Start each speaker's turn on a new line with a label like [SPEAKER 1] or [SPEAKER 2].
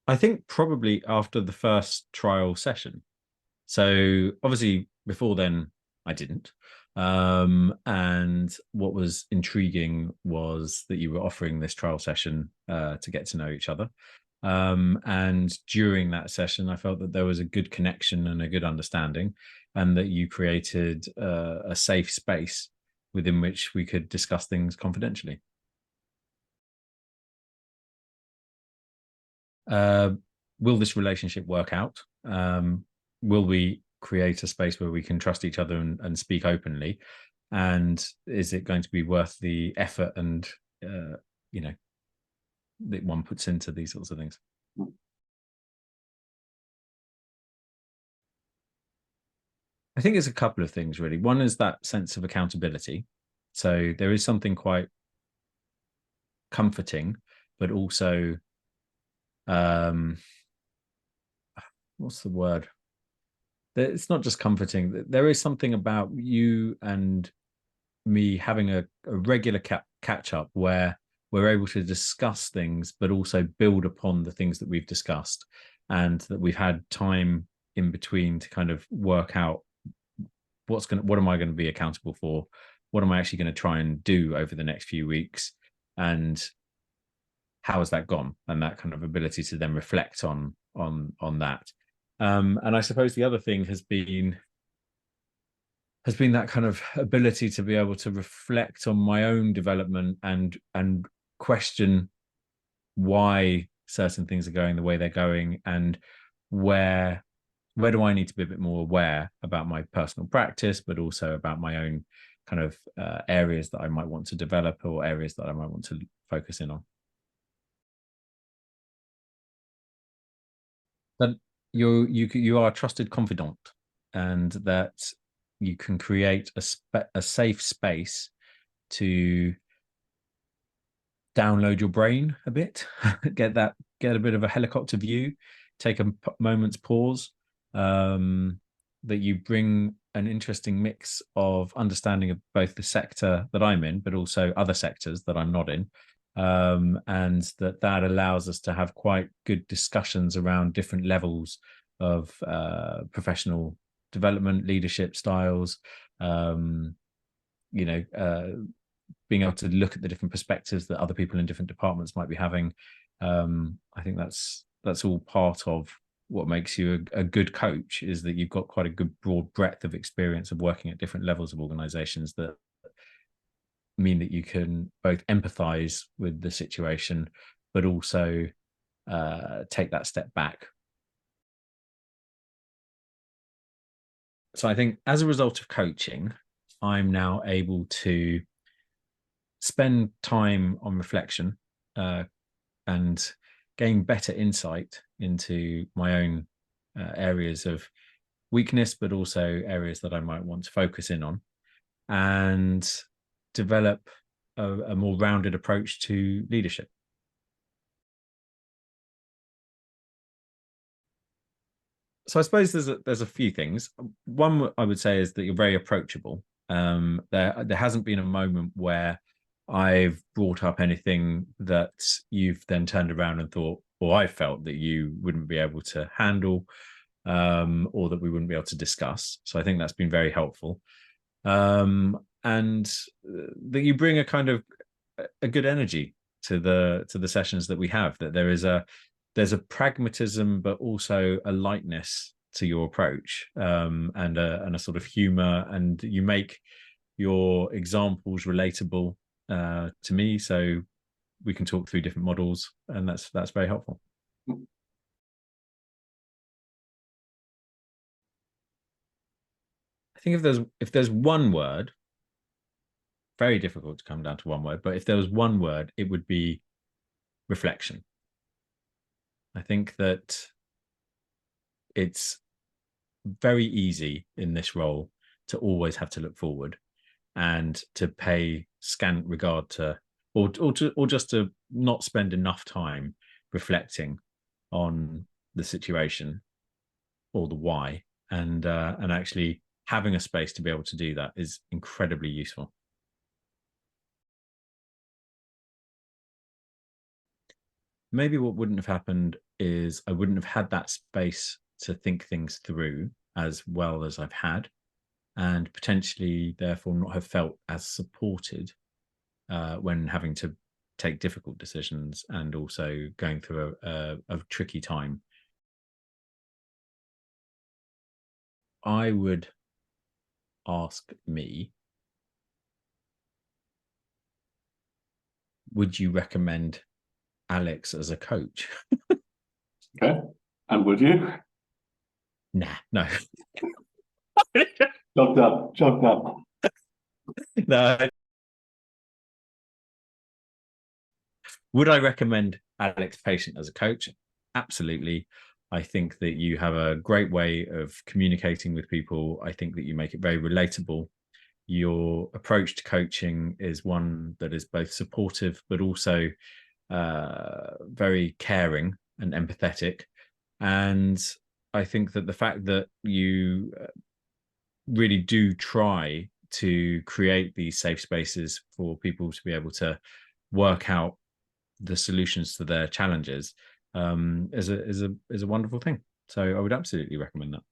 [SPEAKER 1] I think probably after the first trial session. So obviously before then I didn't. And what was intriguing was that you were offering this trial session to get to know each other. And during that session, I felt that there was a good connection and a good understanding, and that you created a safe space within which we could discuss things confidentially. Uh, will this relationship work out? Will we create a space where we can trust each other and speak openly? And is it going to be worth the effort and you know that one puts into these sorts of things? I think it's a couple of things really. One is that sense of accountability. So there is something quite comforting, but also um, what's the word? It's not just comforting. There is something about you and me having a regular catch up where we're able to discuss things, but also build upon the things that we've discussed, and that we've had time in between to kind of work out what am I going to be accountable for, what am I actually going to try and do over the next few weeks, and how has that gone, and that kind of ability to then reflect on that. And I suppose the other thing has been that kind of ability to be able to reflect on my own development and question why certain things are going the way they're going, and where where do I need to be a bit more aware about my personal practice, but also about my own kind of areas that I might want to develop, or areas that I might want to focus in on. That you are a trusted confidant, and that you can create a safe space to download your brain a bit, get a bit of a helicopter view, take a moment's pause. That you bring an interesting mix of understanding of both the sector that I'm in, but also other sectors that I'm not in. And that allows us to have quite good discussions around different levels of professional development, leadership styles, um, you know, being able to look at the different perspectives that other people in different departments might be having. I think that's all part of what makes you a good coach, is that you've got quite a good broad breadth of experience of working at different levels of organizations, that mean that you can both empathize with the situation, but also take that step back. So I think as a result of coaching, I'm now able to spend time on reflection and gain better insight into my own areas of weakness, but also areas that I might want to focus in on, and develop a more rounded approach to leadership. So I suppose there's a few things. One I would say is that you're very approachable. There hasn't been a moment where I've brought up anything that you've then turned around and thought, or I felt that you wouldn't be able to handle, or that we wouldn't be able to discuss. So I think that's been very helpful. And that you bring a kind of a good energy to the sessions that we have. That there's a pragmatism, but also a lightness to your approach, and a sort of humor, and you make your examples relatable to me, so we can talk through different models, and that's very helpful. I think if there's one word, very difficult to come down to one word, but if there was one word, it would be reflection. I think that it's very easy in this role to always have to look forward, and to pay scant regard to, or just to not spend enough time reflecting on the situation or the why, and actually having a space to be able to do that is incredibly useful. maybe what wouldn't have happened is I wouldn't have had that space to think things through as well as I've had, and potentially therefore not have felt as supported when having to take difficult decisions and also going through a tricky time. I would ask me, would you recommend Alex as a coach?
[SPEAKER 2] Okay. And would you?
[SPEAKER 1] Nah, no.
[SPEAKER 2] Chopped up, chopped up.
[SPEAKER 1] No. Would I recommend Alex Patient as a coach? Absolutely. I think that you have a great way of communicating with people. I think that you make it very relatable. Your approach to coaching is one that is both supportive, but also very caring and empathetic. And I think that the fact that you really do try to create these safe spaces for people to be able to work out the solutions to their challenges is a wonderful thing. So I would absolutely recommend that.